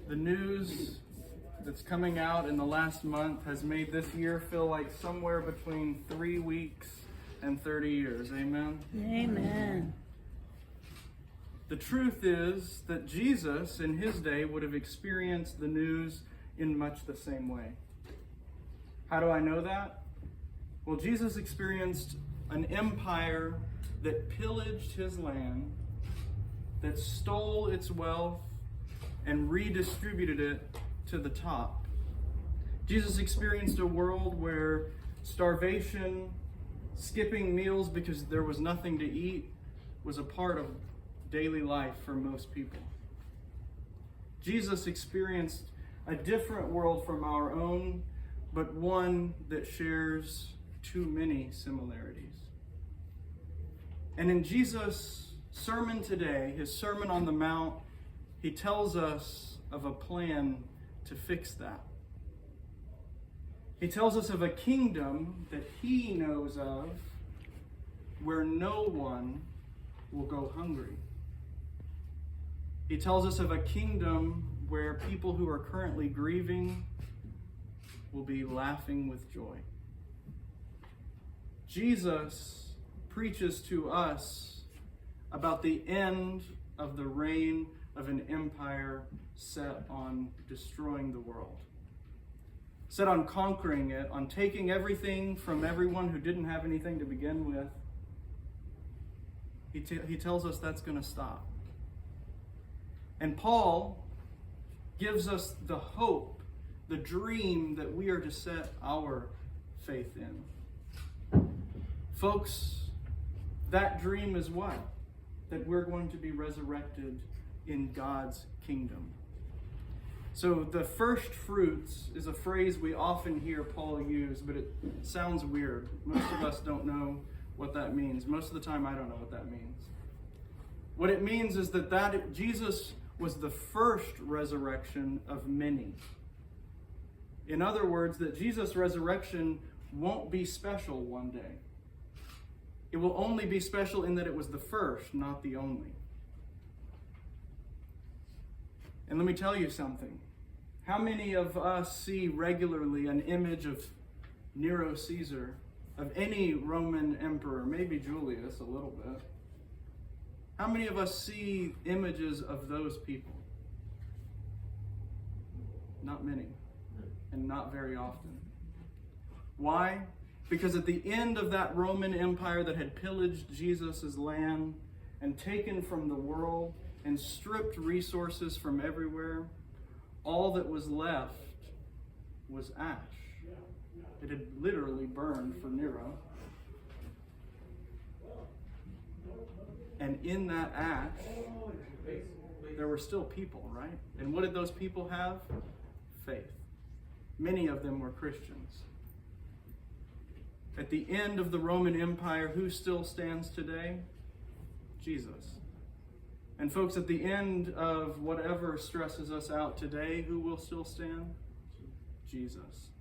The news that's coming out in the last month has made this year feel like somewhere between 3 weeks and 30 years. Amen? Amen. The truth is that Jesus, in his day, would have experienced the news in much the same way. How do I know that? Well, Jesus experienced an empire that pillaged his land, that stole its wealth, and redistributed it to the top. Jesus experienced a world where starvation, skipping meals because there was nothing to eat, was a part of daily life for most people. Jesus experienced a different world from our own, but one that shares too many similarities. And in Jesus' sermon today, his Sermon on the Mount, he tells us of a plan to fix that. He tells us of a kingdom that he knows of where no one will go hungry. He tells us of a kingdom where people who are currently grieving will be laughing with joy. Jesus preaches to us about the end of the reign of an empire set on destroying the world, set on conquering it, on taking everything from everyone who didn't have anything to begin with. He tells us that's going to stop. And Paul gives us the hope, the dream that we are to set our faith in. Folks, that dream is what? That we're going to be resurrected in God's kingdom. So the first fruits is a phrase we often hear Paul use, but it sounds weird. Most of us don't know what that means. Most of the time I don't know what that means. What it means is that Jesus was the first resurrection of many. In other words, that Jesus' resurrection won't be special one day. It will only be special in that it was the first, not the only. And let me tell you something. How many of us see regularly an image of Nero Caesar, of any Roman emperor, maybe Julius a little bit? How many of us see images of those people? Not many, and not very often. Why? Because at the end of that Roman Empire that had pillaged Jesus' land and taken from the world and stripped resources from everywhere, all that was left was ash. It had literally burned for Nero. And in that ash, there were still people, right? And what did those people have? Faith. Many of them were Christians. At the end of the Roman Empire, who still stands today? Jesus. And folks, at the end of whatever stresses us out today, who will still stand? Jesus.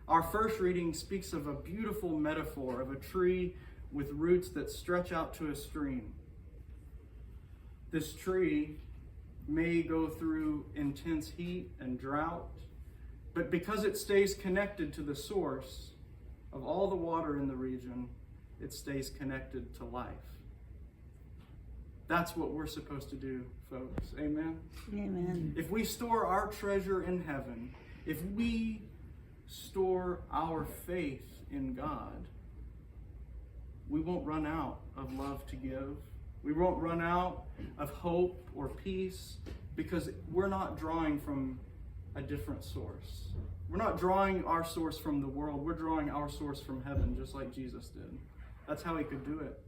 Our first reading speaks of a beautiful metaphor of a tree with roots that stretch out to a stream. This tree may go through intense heat and drought, but because it stays connected to the source of all the water in the region, it stays connected to life. That's what we're supposed to do, folks. Amen? Amen. If we store our treasure in heaven, if we store our faith in God, we won't run out of love to give. We won't run out of hope or peace because we're not drawing from a different source. We're not drawing our source from the world. We're drawing our source from heaven, just like Jesus did. That's how he could do it.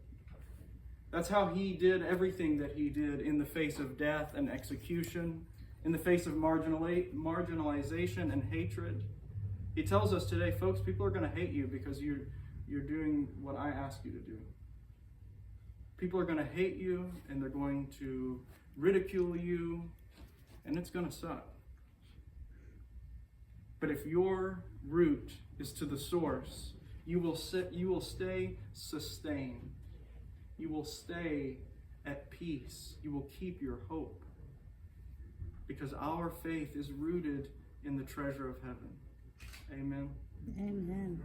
That's how he did everything that he did in the face of death and execution, in the face of marginalization and hatred. He tells us today, folks, people are going to hate you because you're doing what I ask you to do. People are going to hate you, and they're going to ridicule you, and it's going to suck. But if your root is to the source, you will stay sustained. You will stay at peace. You will keep your hope. because our faith is rooted in the treasure of heaven. Amen. Amen.